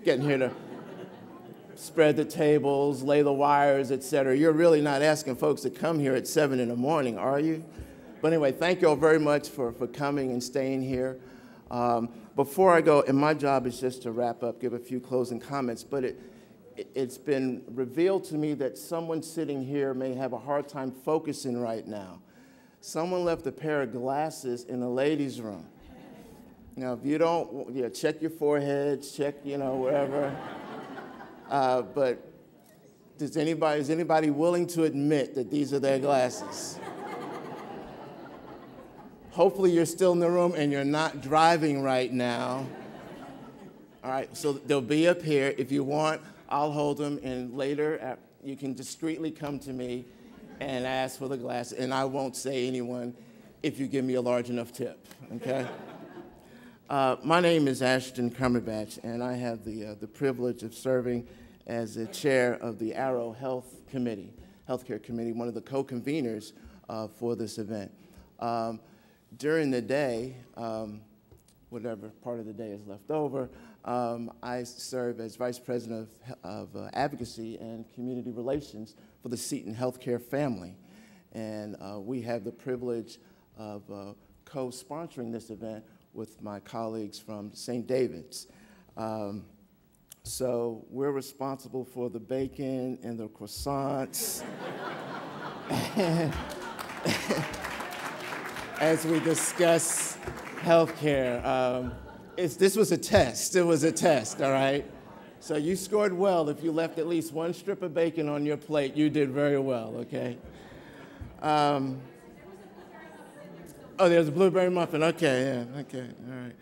getting here to spread the tables, lay the wires, et cetera. You're really not asking folks to come here at 7 in the morning, are you? But anyway, thank you all very much for coming and staying here. Before I go, and my job is just to wrap up, give a few closing comments, but it's been revealed to me that someone sitting here may have a hard time focusing right now. Someone left a pair of glasses in the ladies' room. Now, if you don't, check your foreheads, check, wherever. But is anybody willing to admit that these are their glasses? Hopefully you're still in the room and you're not driving right now. All right, so they'll be up here. If you want, I'll hold them, and later you can discreetly come to me and ask for the glasses, and I won't say anyone if you give me a large enough tip, okay? My name is Ashton Cumberbatch, and I have the privilege of serving as the chair of the Arrow Healthcare Committee, one of the co-conveners for this event. During the day, whatever part of the day is left over, I serve as Vice President of Advocacy and Community Relations for the Seton Healthcare family. And we have the privilege of co-sponsoring this event with my colleagues from St. David's. So we're responsible for the bacon and the croissants as we discuss healthcare. This was a test. It was a test, all right? So you scored well. If you left at least one strip of bacon on your plate, you did very well, okay? Oh, there's a blueberry muffin. Okay, yeah, okay, all right.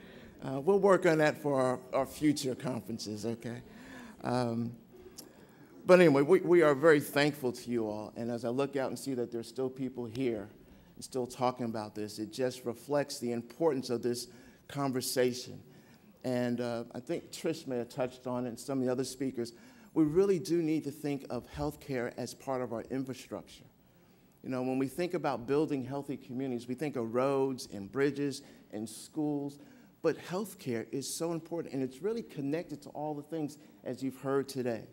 We'll work on that for our future conferences, okay? But anyway, we are very thankful to you all. And as I look out and see that there's still people here and still talking about this, it just reflects the importance of this conversation. And I think Trish may have touched on it, and some of the other speakers. We really do need to think of healthcare as part of our infrastructure. When we think about building healthy communities, we think of roads and bridges and schools, but healthcare is so important, and it's really connected to all the things as you've heard today.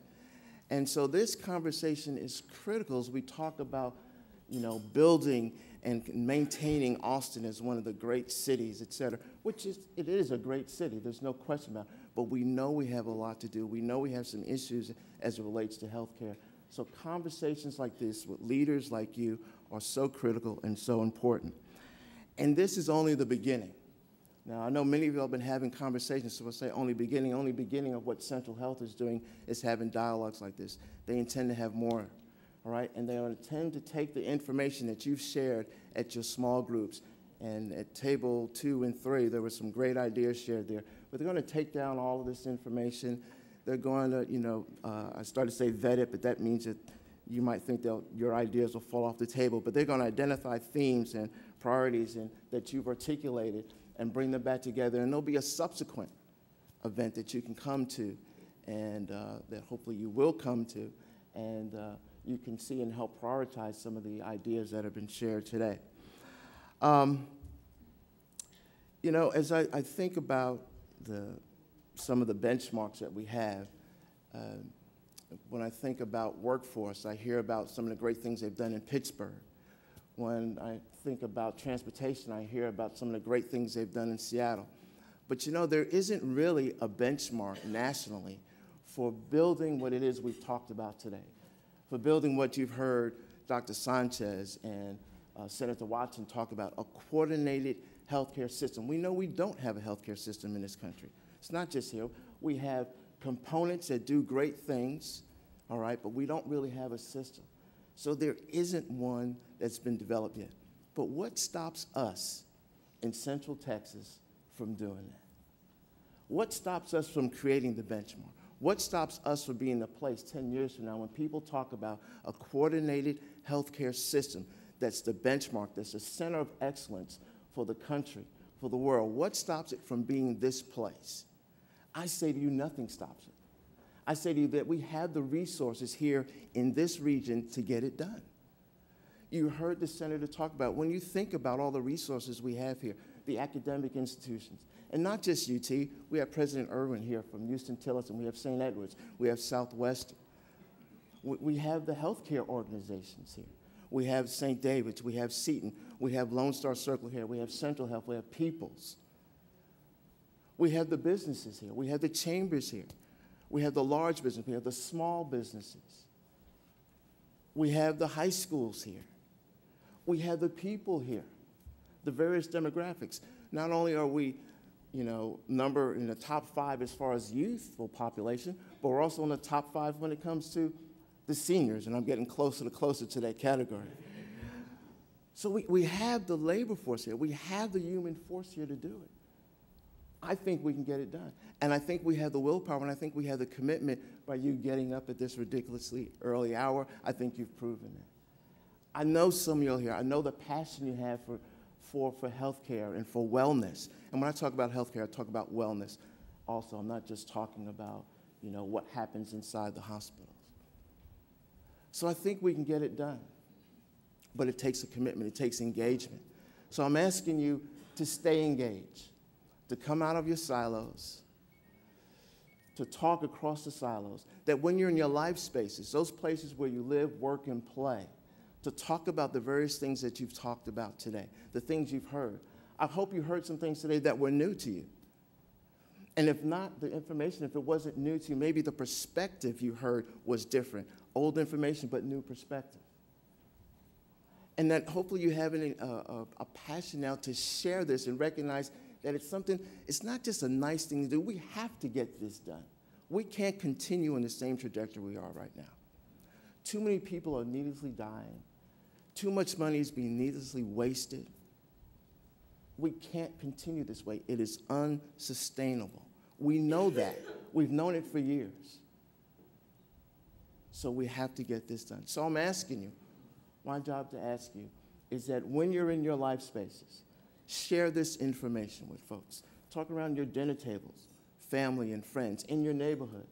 And so this conversation is critical as we talk about, building and maintaining Austin as one of the great cities, et cetera, it is a great city, there's no question about it, but we know we have a lot to do. We know we have some issues as it relates to healthcare. So conversations like this with leaders like you are so critical and so important. And this is only the beginning. Now, I know many of you have been having conversations, so we'll say only beginning of what Central Health is doing is having dialogues like this. They intend to have more, all right? And they intend to take the information that you've shared at your small groups. And at table 2 and 3, there were some great ideas shared there. But they're going to take down all of this information. They're going to, I started to say vet it, but that means that you might think your ideas will fall off the table. But they're going to identify themes and priorities that you've articulated and bring them back together. And there'll be a subsequent event that you can come to and that hopefully you will come to. And you can see and help prioritize some of the ideas that have been shared today. As I think about some of the benchmarks that we have, when I think about workforce, I hear about some of the great things they've done in Pittsburgh. When I think about transportation, I hear about some of the great things they've done in Seattle. But there isn't really a benchmark nationally for building what it is we've talked about today, for building what you've heard Dr. Sanchez and Senator Watson talk about, a coordinated healthcare system. We know we don't have a healthcare system in this country. It's not just here. We have components that do great things, all right, but we don't really have a system. So there isn't one that's been developed yet. But what stops us in Central Texas from doing that? What stops us from creating the benchmark? What stops us from being the place 10 years from now when people talk about a coordinated healthcare system that's the benchmark, that's the center of excellence for the country, for the world? What stops it from being this place? I say to you, nothing stops it. I say to you that we have the resources here in this region to get it done. You heard the senator talk about, when you think about all the resources we have here, the academic institutions, And not just UT. We have President Irwin here from Houston Tillotson. We have St. Edwards. We have Southwestern. We have the healthcare organizations here. We have St. David's. We have Seton. We have Lone Star Circle here. We have Central Health. We have Peoples. We have the businesses here. We have the chambers here. We have the large business. We have the small businesses. We have the high schools here. We have the people here, the various demographics. Not only are we, number in the top 5 as far as youthful population, but we're also in the top 5 when it comes to the seniors, and I'm getting closer to that category. So we have the labor force here. We have the human force here to do it. I think we can get it done. And I think we have the willpower, and I think we have the commitment by you getting up at this ridiculously early hour. I think you've proven it. I know some of you here. I know the passion you have for healthcare and for wellness. And when I talk about healthcare, I talk about wellness also. I'm not just talking about, what happens inside the hospitals. So I think we can get it done. But it takes a commitment. It takes engagement. So I'm asking you to stay engaged, to come out of your silos, to talk across the silos, that when you're in your life spaces, those places where you live, work, and play, to talk about the various things that you've talked about today, the things you've heard. I hope you heard some things today that were new to you. And if not, the information, if it wasn't new to you, maybe the perspective you heard was different. Old information, but new perspective. And that hopefully you have a passion now to share this and recognize that it's not just a nice thing to do. We have to get this done. We can't continue in the same trajectory we are right now. Too many people are needlessly dying. Too much money is being needlessly wasted. We can't continue this way. It is unsustainable. We know that. We've known it for years. So we have to get this done. So I'm asking you, my job to ask you is that when you're in your life spaces, share this information with folks. Talk around your dinner tables, family and friends, in your neighborhood,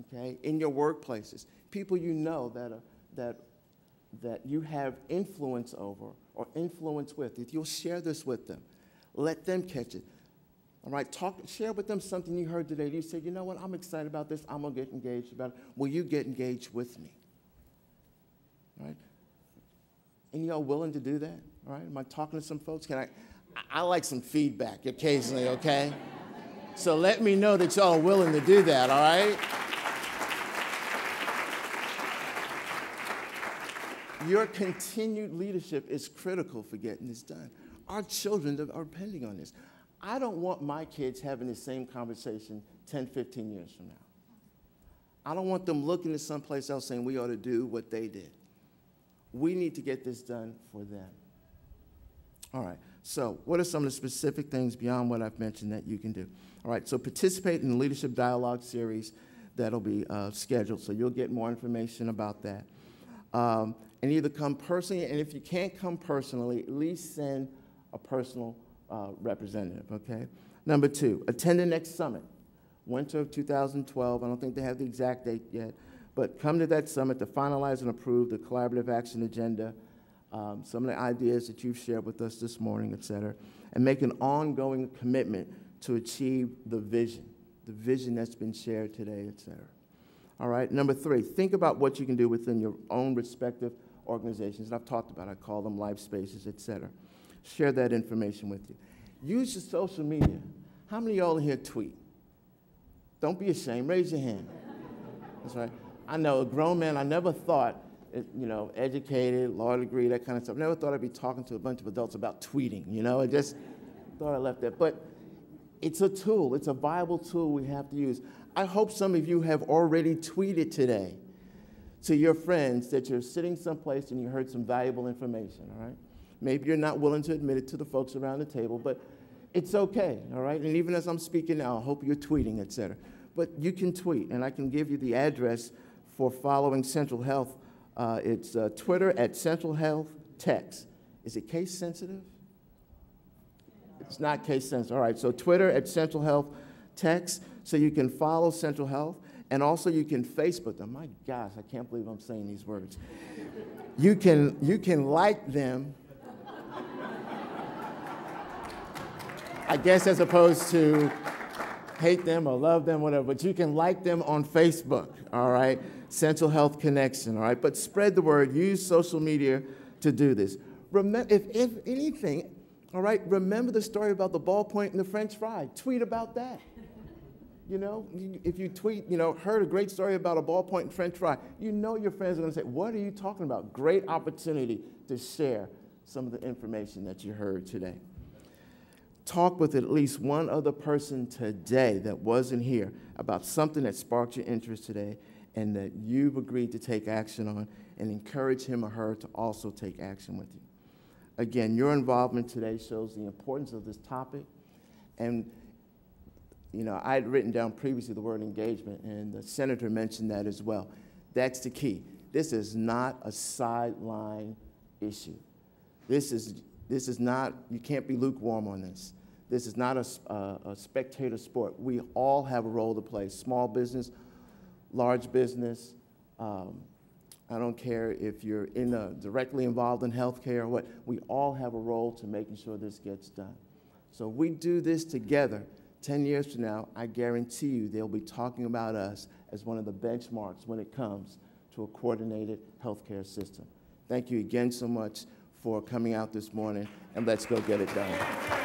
okay, in your workplaces, people you know that you have influence over or influence with. If you'll share this with them, let them catch it. All right, share with them something you heard today. You said, you know what, I'm excited about this. I'm going to get engaged about it. Will you get engaged with me? All right? And y'all willing to do that? All right? Am I talking to some folks? I like some feedback occasionally, okay? So let me know that y'all are willing to do that, all right? Your continued leadership is critical for getting this done. Our children are depending on this. I don't want my kids having the same conversation 10, 15 years from now. I don't want them looking at someplace else saying we ought to do what they did. We need to get this done for them. All right, so what are some of the specific things beyond what I've mentioned that you can do? All right, so participate in the Leadership Dialogue series that'll be scheduled, so you'll get more information about that. And either come personally, and if you can't come personally, at least send a personal representative, okay? Number 2, attend the next summit, winter of 2012. I don't think they have the exact date yet, but come to that summit to finalize and approve the collaborative action agenda, some of the ideas that you've shared with us this morning, et cetera, and make an ongoing commitment to achieve the vision that's been shared today, et cetera. All right, number 3, think about what you can do within your own respective organizations. And I've talked about it. I call them life spaces, et cetera. Share that information with you. Use your social media. How many of y'all in here tweet? Don't be ashamed. Raise your hand. That's right. I know, a grown man, I never thought, educated, law degree, that kind of stuff. Never thought I'd be talking to a bunch of adults about tweeting, I just thought I left that. But it's a tool. It's a viable tool we have to use. I hope some of you have already tweeted today to your friends that you're sitting someplace and you heard some valuable information, all right? Maybe you're not willing to admit it to the folks around the table, but it's okay, all right? And even as I'm speaking now, I hope you're tweeting, et cetera. But you can tweet, and I can give you the address for following Central Health. It's Twitter at Central Health Text. Is it case sensitive? It's not case sensitive. All right, so Twitter at Central Health Text, so you can follow Central Health, and also you can Facebook them. My gosh, I can't believe I'm saying these words. You can like them. I guess as opposed to hate them or love them, whatever, but you can like them on Facebook, all right? Central Health Connection, all right? But spread the word, use social media to do this. Remember, if anything, all right, remember the story about the ballpoint and the French fry. Tweet about that. You know, if you tweet, you know, heard a great story about a ballpoint and French fry, you know your friends are going to say, what are you talking about? Great opportunity to share some of the information that you heard today. Talk with at least one other person today that wasn't here about something that sparked your interest today and that you've agreed to take action on, and encourage him or her to also take action with you. Again, your involvement today shows the importance of this topic. And, you know, I had written down previously the word engagement, and the senator mentioned that as well. That's the key. This is not a sideline issue. This is not, you can't be lukewarm on this. This is not a spectator sport. We all have a role to play. Small business, large business. I don't care if you're directly involved in healthcare or what. We all have a role to making sure this gets done. So we do this together. 10 years from now, I guarantee you they'll be talking about us as one of the benchmarks when it comes to a coordinated healthcare system. Thank you again so much for coming out this morning, and let's go get it done.